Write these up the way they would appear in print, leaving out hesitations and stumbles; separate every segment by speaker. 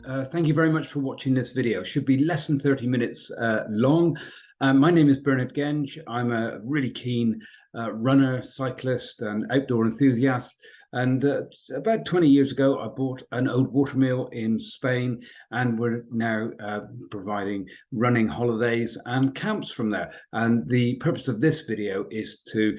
Speaker 1: Thank you very much for watching this video. It should be less than 30 minutes long. My name is Bernard Genge. I'm a really keen runner, cyclist, and outdoor enthusiast. And about 20 years ago, I bought an old watermill in Spain, and we're now providing running holidays and camps from there. And the purpose of this video is to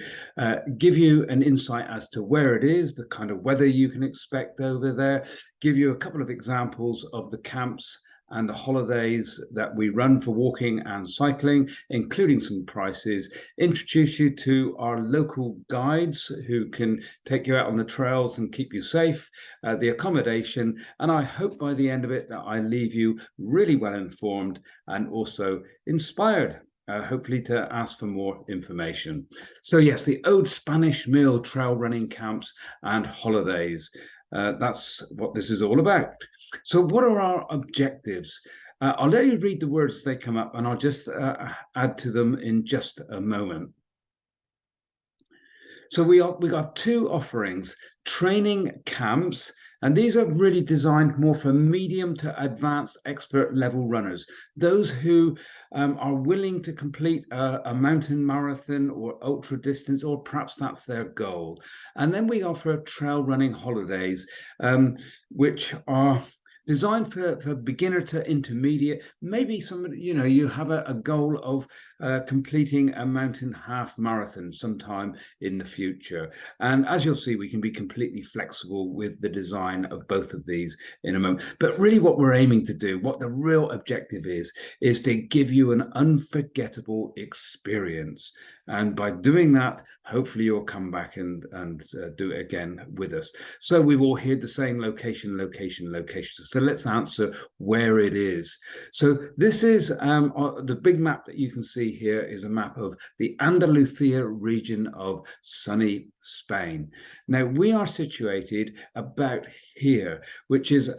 Speaker 1: give you an insight as to where it is, the kind of weather you can expect over there, give you a couple of examples of the camps and the holidays that we run for walking and cycling, including some prices, introduce you to our local guides who can take you out on the trails and keep you safe, the accommodation, and I hope by the end of it that I leave you really well informed and also inspired. Hopefully to ask for more information. So yes, the Old Spanish Mill trail running camps and holidays. That's what this is all about. So what are our objectives? I'll let you read the words as they come up, and I'll just add to them in just a moment. So we got two offerings: training camps, and these are really designed more for medium to advanced expert level runners, those who are willing to complete a mountain marathon or ultra distance, or perhaps that's their goal. And then we offer trail running holidays, which are designed for beginner to intermediate. Maybe somebody, you have a goal of completing a mountain half marathon sometime in the future. And as you'll see, we can be completely flexible with the design of both of these in a moment. But really what we're aiming to do, what the real objective is to give you an unforgettable experience. And by doing that, hopefully you'll come back and do it again with us. So we've all heard the saying, location, location, location. So let's answer where it is. So this is the big map that you can see here is a map of the Andalusia region of sunny Spain. Now we are situated about here, which is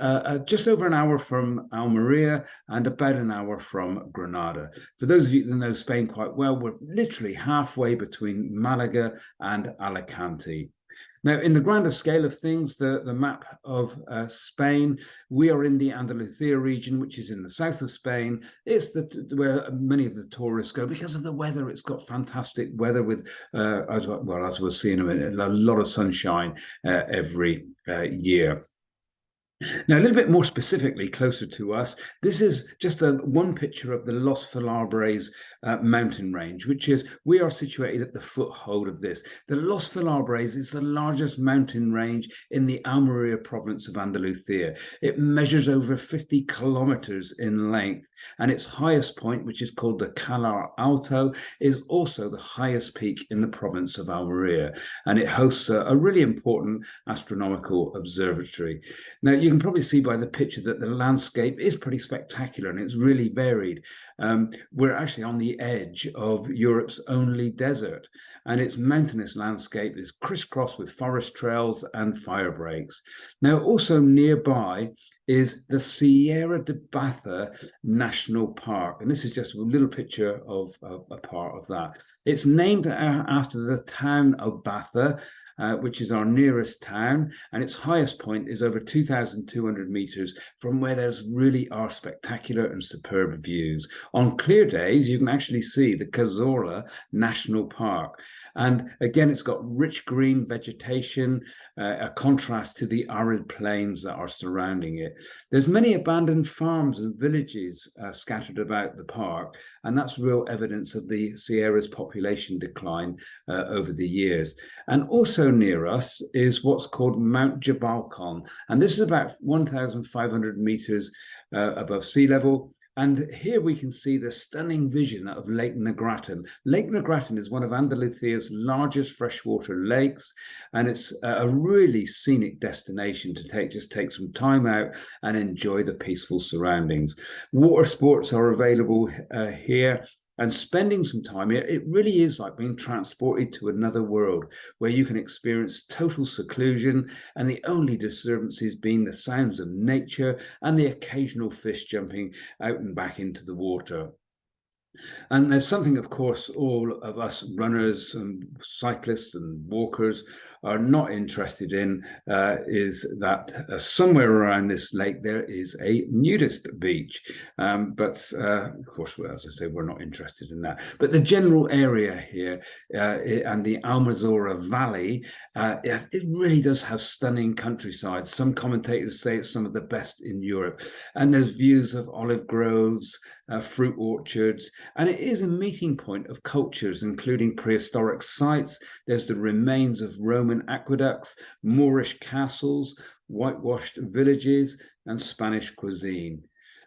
Speaker 1: just over an hour from Almeria and about an hour from Granada. For those of you that know Spain quite well, we're literally halfway between Malaga and Alicante. Now, in the grander scale of things, the map of Spain, we are in the Andalusia region, which is in the south of Spain. It's where many of the tourists go because of the weather. It's got fantastic weather with, as we'll see in a minute, a lot of sunshine every year. Now, a little bit more specifically, closer to us, this is just one picture of the Los Filabres mountain range, which is, we are situated at the foothold of this. The Los Filabres is the largest mountain range in the Almeria province of Andalusia. It measures over 50 kilometers in length, and its highest point, which is called the Calar Alto, is also the highest peak in the province of Almeria, and it hosts a really important astronomical observatory. Now, you can probably see by the picture that the landscape is pretty spectacular and it's really varied. We're actually on the edge of Europe's only desert, and its mountainous landscape is crisscrossed with forest trails and fire breaks. Now, also nearby is the Sierra de Baza National Park, and this is just a little picture of a part of that. It's named after the town of Baza, which is our nearest town, and its highest point is over 2,200 meters from where there's really are spectacular and superb views. On clear days, you can actually see the Cazorla National Park. And again, it's got rich green vegetation, a contrast to the arid plains that are surrounding it. There's many abandoned farms and villages scattered about the park, and that's real evidence of the Sierra's population decline over the years. And also near us is what's called Mount Jabalcon, and this is about 1,500 meters above sea level. And here we can see the stunning vision of Lake Negratan. Lake Negratan is one of Andalusia's largest freshwater lakes, and it's a really scenic destination to take some time out and enjoy the peaceful surroundings. Water sports are available here. And spending some time here, it really is like being transported to another world where you can experience total seclusion, and the only disturbances being the sounds of nature and the occasional fish jumping out and back into the water. And there's something, of course, all of us runners and cyclists and walkers are not interested in is that somewhere around this lake there is a nudist beach. But of course, as I say, we're not interested in that. But the general area here and the Almazora Valley, it really does have stunning countryside. Some commentators say it's some of the best in Europe. And there's views of olive groves, fruit orchards, and it is a meeting point of cultures, including prehistoric sites. There's the remains of Roman aqueducts, Moorish castles, whitewashed villages, and Spanish cuisine.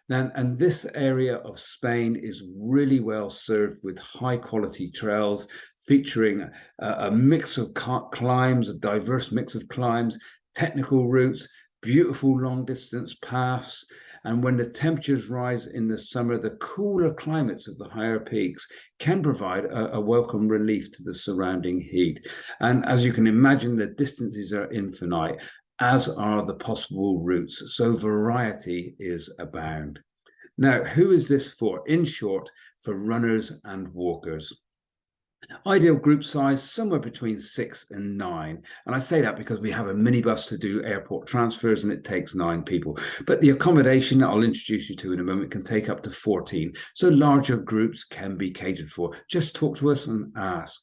Speaker 1: And this area of Spain is really well served with high quality trails featuring a mix of climbs, a diverse mix of climbs, technical routes, beautiful long distance paths. And when the temperatures rise in the summer, the cooler climates of the higher peaks can provide a welcome relief to the surrounding heat. And as you can imagine, the distances are infinite, as are the possible routes. So variety is abound. Now, who is this for? In short, for runners and walkers. Ideal group size, somewhere between 6 and 9. And I say that because we have a minibus to do airport transfers and it takes 9 people. But the accommodation that I'll introduce you to in a moment can take up to 14. So larger groups can be catered for. Just talk to us and ask.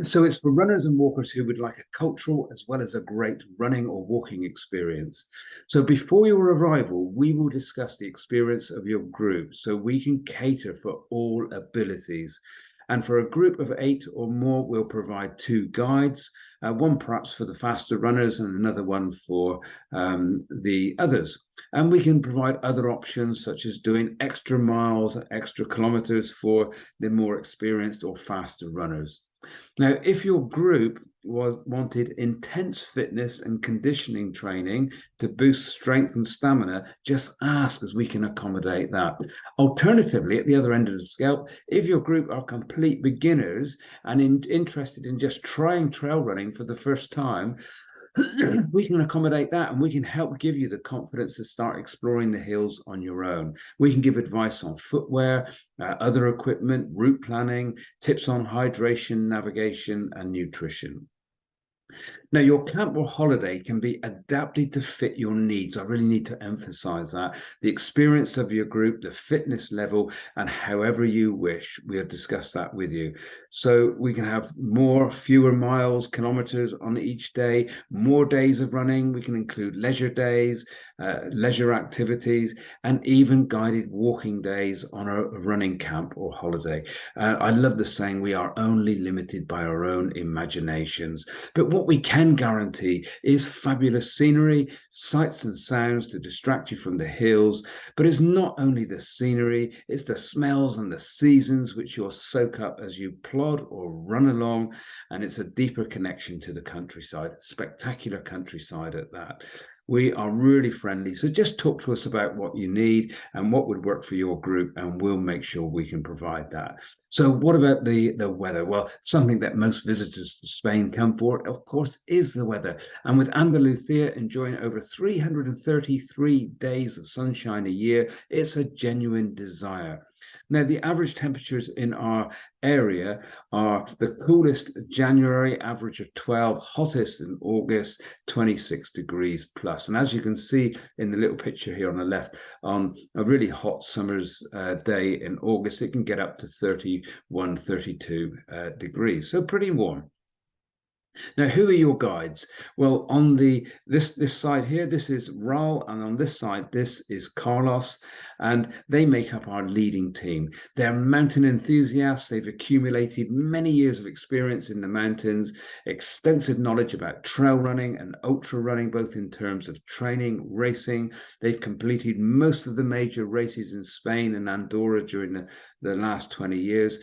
Speaker 1: So it's for runners and walkers who would like a cultural as well as a great running or walking experience. So before your arrival, we will discuss the experience of your group so we can cater for all abilities. And for a group of 8 or more, we'll provide 2 guides, one perhaps for the faster runners and another one for the others. And we can provide other options such as doing extra miles, extra kilometers for the more experienced or faster runners. Now, if your group wanted intense fitness and conditioning training to boost strength and stamina, just ask as we can accommodate that. Alternatively, at the other end of the scale, if your group are complete beginners and interested in just trying trail running for the first time, we can accommodate that and we can help give you the confidence to start exploring the hills on your own. We can give advice on footwear, other equipment, route planning, tips on hydration, navigation, and nutrition. Now, your camp or holiday can be adapted to fit your needs. I really need to emphasize that. The experience of your group, the fitness level, and however you wish. We'll discuss that with you. So we can have fewer miles, kilometers on each day, more days of running. We can include leisure days, leisure activities, and even guided walking days on a running camp or holiday. I love the saying, we are only limited by our own imaginations. But what we can guarantee is fabulous scenery, sights and sounds to distract you from the hills. But it's not only the scenery, it's the smells and the seasons which you'll soak up as you plod or run along. And it's a deeper connection to the countryside, spectacular countryside at that. We are really friendly. So just talk to us about what you need and what would work for your group, and we'll make sure we can provide that. So what about the weather? Well, something that most visitors to Spain come for, of course, is the weather. And with Andalusia enjoying over 333 days of sunshine a year, it's a genuine desire. Now, the average temperatures in our area are the coolest January, average of 12, hottest in August, 26 degrees plus. And as you can see in the little picture here on the left, on a really hot summer's day in August, it can get up to 31, 32 degrees. So pretty warm. Now, who are your guides? Well, on this side here, this is Raul, and on this side, this is Carlos, and they make up our leading team. They're mountain enthusiasts. They've accumulated many years of experience in the mountains, extensive knowledge about trail running and ultra running, both in terms of training, racing. They've completed most of the major races in Spain and Andorra during the last 20 years.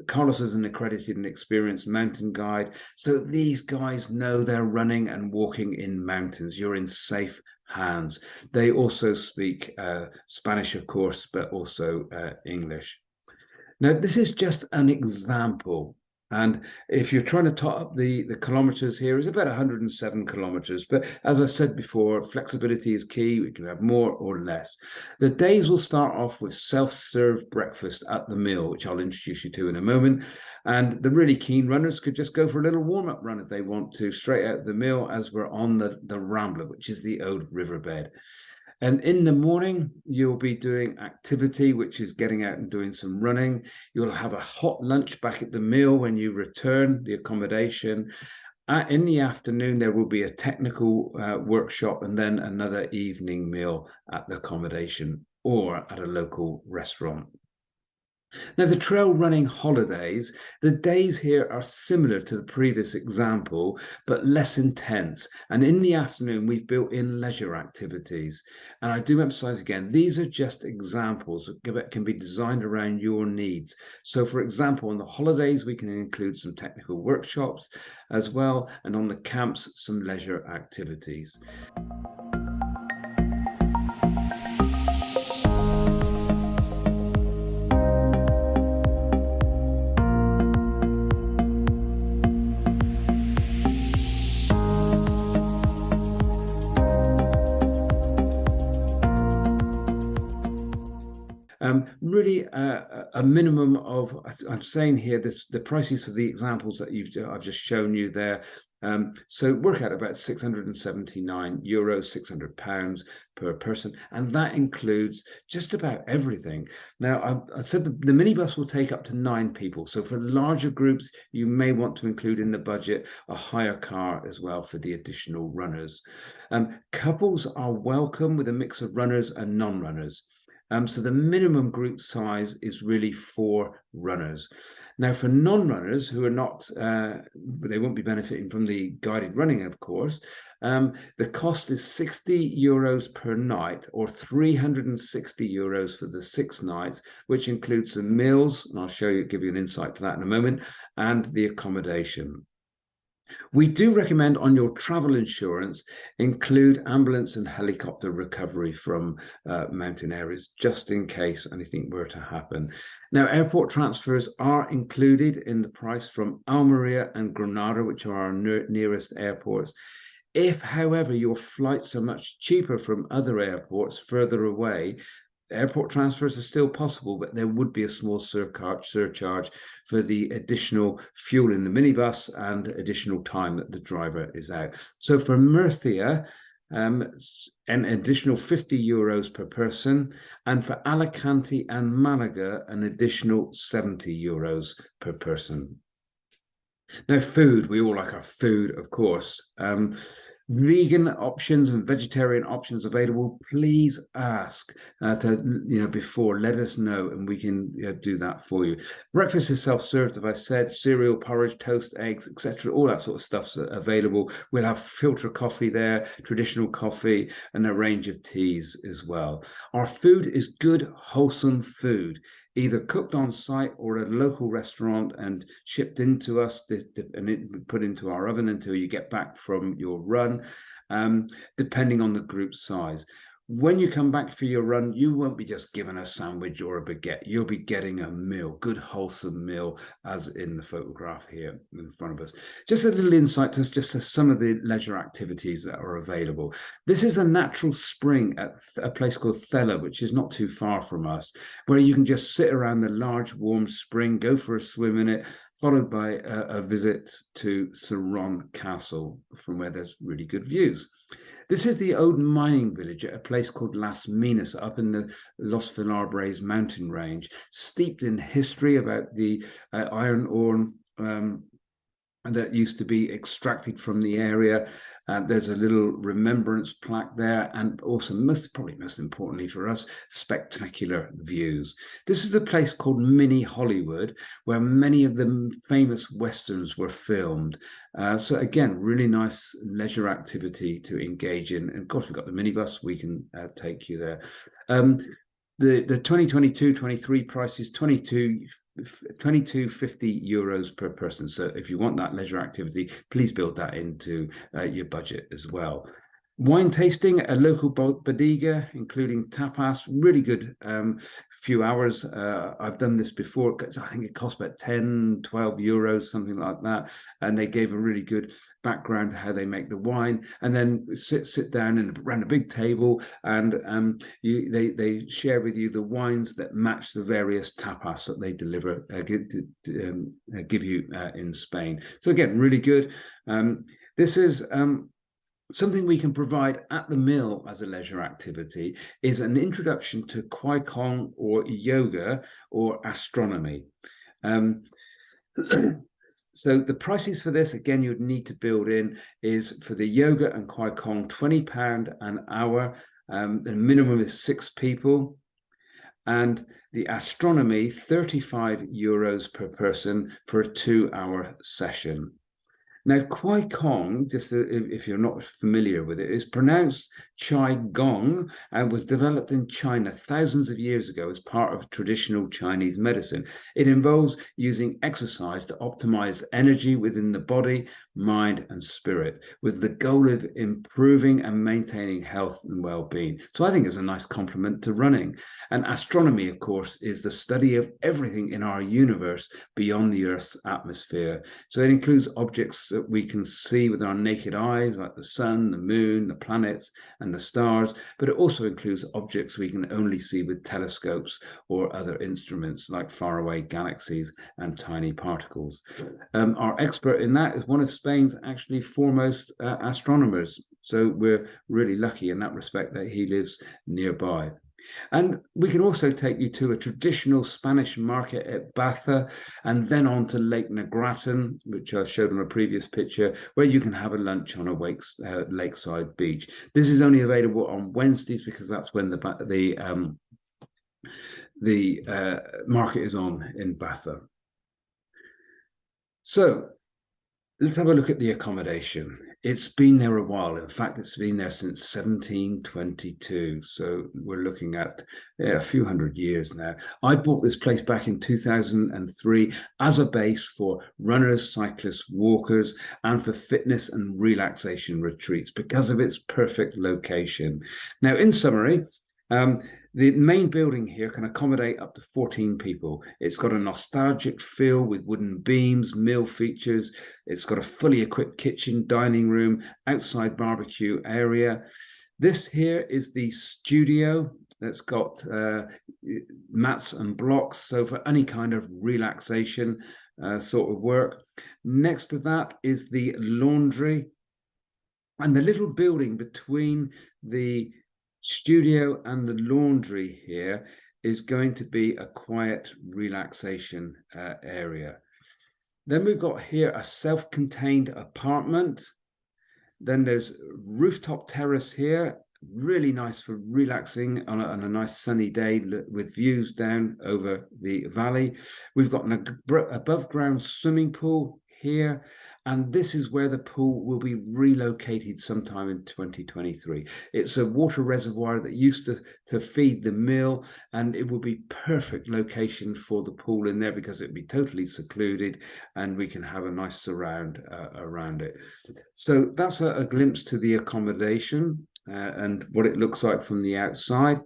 Speaker 1: Carlos is an accredited and experienced mountain guide. So these guys know they're running and walking in mountains. You're in safe hands. They also speak Spanish, of course, but also English. Now, this is just an example. And if you're trying to top up the kilometers here, is about 107 kilometers. But as I said before, flexibility is key. We can have more or less. The days will start off with self-serve breakfast at the mill, which I'll introduce you to in a moment. And the really keen runners could just go for a little warm-up run if they want to, straight out of the mill as we're on the Rambler, which is the old riverbed. And in the morning, you'll be doing activity, which is getting out and doing some running. You'll have a hot lunch back at the mill when you return, the accommodation. In the afternoon, there will be a technical workshop and then another evening meal at the accommodation or at a local restaurant. Now, the trail running holidays, the days here are similar to the previous example, but less intense. And in the afternoon, we've built in leisure activities. And I do emphasize again, these are just examples that can be designed around your needs. So for example, on the holidays, we can include some technical workshops as well. And on the camps, some leisure activities. Really a minimum of, I'm saying here, the prices for the examples that I've just shown you there. So work out about €679, £600 per person. And that includes just about everything. Now, I said the minibus will take up to 9 people. So for larger groups, you may want to include in the budget a hire car as well for the additional runners. Couples are welcome with a mix of runners and non-runners. So the minimum group size is really 4 runners. Now, for non-runners who are not, they won't be benefiting from the guided running, of course, the cost is €60 per night or €360 for the 6 nights, which includes the meals, and I'll give you an insight to that in a moment, and the accommodation. We do recommend on your travel insurance include ambulance and helicopter recovery from mountain areas, just in case anything were to happen. Now, airport transfers are included in the price from Almeria and Granada, which are our nearest airports. If, however, your flights are much cheaper from other airports further away, airport transfers are still possible, but there would be a small surcharge for the additional fuel in the minibus and additional time that the driver is out. So for Murcia, an additional €50 per person, and for Alicante and Malaga, an additional €70 per person. Now, food, we all like our food, of course. Vegan options and vegetarian options available, please ask before, let us know, and we can do that for you. Breakfast is self-served, as I said, cereal, porridge, toast, eggs, etc. All that sort of stuff's available. We'll have filter coffee there, traditional coffee, and a range of teas as well. Our food is good, wholesome food, either cooked on site or at a local restaurant and shipped into us and put into our oven until you get back from your run, depending on the group size. When you come back for your run, you won't be just given a sandwich or a baguette. You'll be getting a meal, good wholesome meal, as in the photograph here in front of us. Just a little insight to some of the leisure activities that are available. This is a natural spring at a place called Thella, which is not too far from us, where you can just sit around the large warm spring, go for a swim in it, followed by a visit to Saron Castle, from where there's really good views. This is the old mining village at a place called Las Minas up in the Los Filabres mountain range, steeped in history about the iron ore that used to be extracted from the area. There's a little remembrance plaque there, and also probably most importantly for us, spectacular views. This is a place called Mini Hollywood, where many of the famous westerns were filmed. So again, really nice leisure activity to engage in. And of course, we've got the minibus, we can take you there. The 2022-23 price is €22.50 per person. So if you want that leisure activity, please build that into your budget as well. Wine tasting, a local bodega, including tapas, really good few hours. I've done this before. I think it cost about 10, 12 euros, something like that. And they gave a really good background to how they make the wine. And then sit down around a big table, and they share with you the wines that match the various tapas that they deliver, give you in Spain. So again, really good. This is something we can provide at the mill as a leisure activity is an introduction to Qigong or yoga or astronomy. So the prices for this, again, you'd need to build in, is for the yoga and Qigong, £20 an hour. The minimum is 6 people. And the astronomy, €35 per person for a 2-hour session. Now, Qigong, just if you're not familiar with it, is pronounced Qigong and was developed in China thousands of years ago as part of traditional Chinese medicine. It involves using exercise to optimize energy within the body, mind, and spirit, with the goal of improving and maintaining health and well-being. So I think it's a nice complement to running. And astronomy, of course, is the study of everything in our universe beyond the Earth's atmosphere. So it includes objects that we can see with our naked eyes, like the sun, the moon, the planets, and the stars, but it also includes objects we can only see with telescopes or other instruments like faraway galaxies and tiny particles. Our expert in that is one of Spain's actually foremost astronomers. So we're really lucky in that respect that he lives nearby. And we can also take you to a traditional Spanish market at Baza, and then on to Lake Negratan, which I showed on a previous picture, where you can have a lunch on a lakeside beach. This is only available on Wednesdays because that's when the market is on in Baza. So let's have a look at the accommodation. It's been there a while. In fact, it's been there since 1722. So we're looking at a few hundred years now. I bought this place back in 2003 as a base for runners, cyclists, walkers, and for fitness and relaxation retreats because of its perfect location. Now, in summary, the main building here can accommodate up to 14 people. It's got a nostalgic feel with wooden beams, mill features. It's got a fully equipped kitchen, dining room, outside barbecue area. This here is the studio that's got mats and blocks, so for any kind of relaxation sort of work. Next to that is the laundry, and the little building between the studio and the laundry here is going to be a quiet relaxation area. Then we've got here a self-contained apartment. Then there's rooftop terrace here, really nice for relaxing on a nice sunny day with views down over the valley. We've got an above ground swimming pool here, and this is where the pool will be relocated sometime in 2023. It's a water reservoir that used to feed the mill, and it will be perfect location for the pool in there because it'd be totally secluded and we can have a nice surround around it. So that's a glimpse to the accommodation and what it looks like from the outside.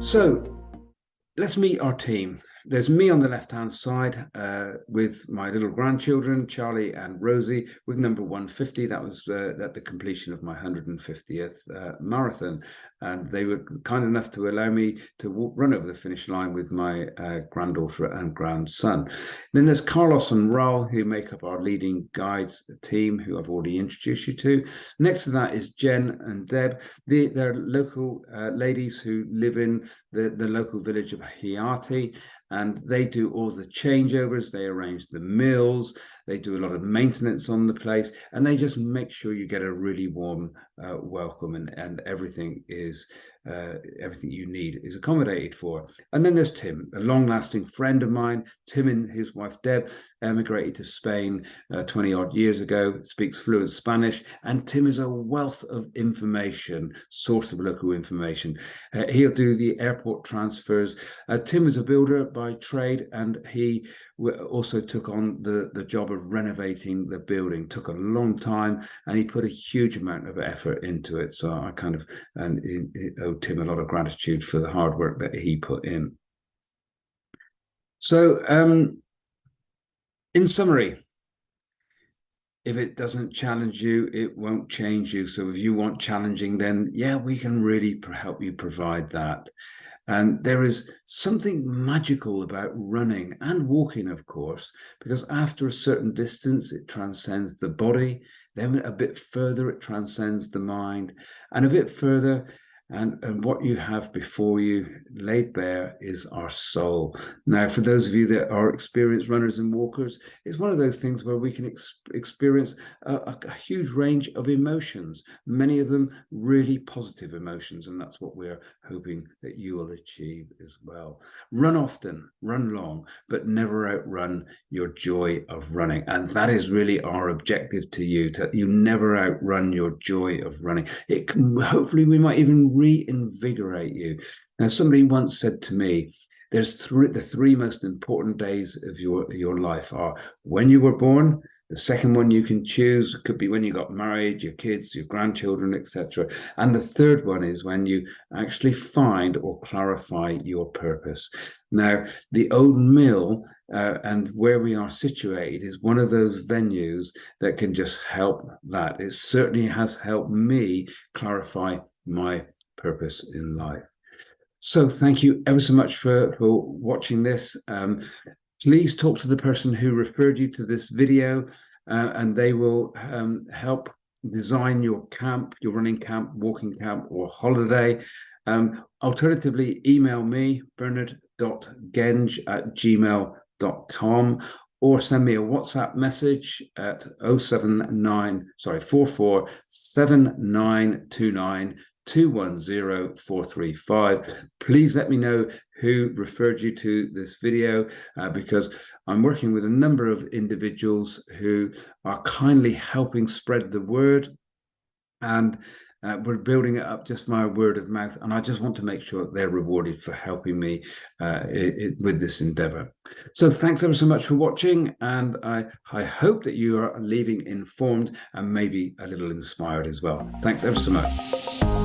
Speaker 1: So let's meet our team. There's me on the left-hand side with my little grandchildren, Charlie and Rosie, with number 150. That was at the completion of my 150th marathon. And they were kind enough to allow me to run over the finish line with my granddaughter and grandson. Then there's Carlos and Raul, who make up our leading guides team, who I've already introduced you to. Next to that is Jen and Deb. They're local ladies who live in the local village of Hiati, and they do all the changeovers, they arrange the meals, they do a lot of maintenance on the place, and they just make sure you get a really warm welcome, and everything you need is accommodated for. And then there's Tim, a long-lasting friend of mine. Tim and his wife Deb emigrated to Spain 20 odd years ago, speaks fluent Spanish, and Tim is a wealth of information, source of local information. He'll do the airport transfers. Tim is a builder by trade, and he also took on the job of renovating the building. Took a long time, and he put a huge amount of effort into it. So I kind of owe Tim a lot of gratitude for the hard work that he put in. So in summary, if it doesn't challenge you, it won't change you. So if you want challenging, then yeah, we can really help you provide that. And there is something magical about running and walking, of course, because after a certain distance, it transcends the body. Then a bit further, it transcends the mind, and a bit further, and what you have before you laid bare is our soul. Now, for those of you that are experienced runners and walkers, it's one of those things where we can experience a huge range of emotions, many of them really positive emotions, and that's what we're hoping that you will achieve as well. Run often, run long, but never outrun your joy of running. And that is really our objective to you, to you never outrun your joy of running. It can, hopefully we might even reinvigorate you. Now, somebody once said to me, there's the three most important days of your life are when you were born. The second one you can choose could be when you got married, your kids, your grandchildren, etc. And the third one is when you actually find or clarify your purpose. Now, the Old Mill and where we are situated is one of those venues that can just help that. It certainly has helped me clarify my purpose in life. So thank you ever so much for watching this. Please talk to the person who referred you to this video, and they will help design your camp, your running camp, walking camp, or holiday. Alternatively, email me, bernard.genge@gmail.com, or send me a WhatsApp message at 447929 Please let me know who referred you to this video, because I'm working with a number of individuals who are kindly helping spread the word, and we're building it up just via word of mouth, and I just want to make sure that they're rewarded for helping me with this endeavor. So thanks ever so much for watching, and I hope that you are leaving informed and maybe a little inspired as well. Thanks ever so much.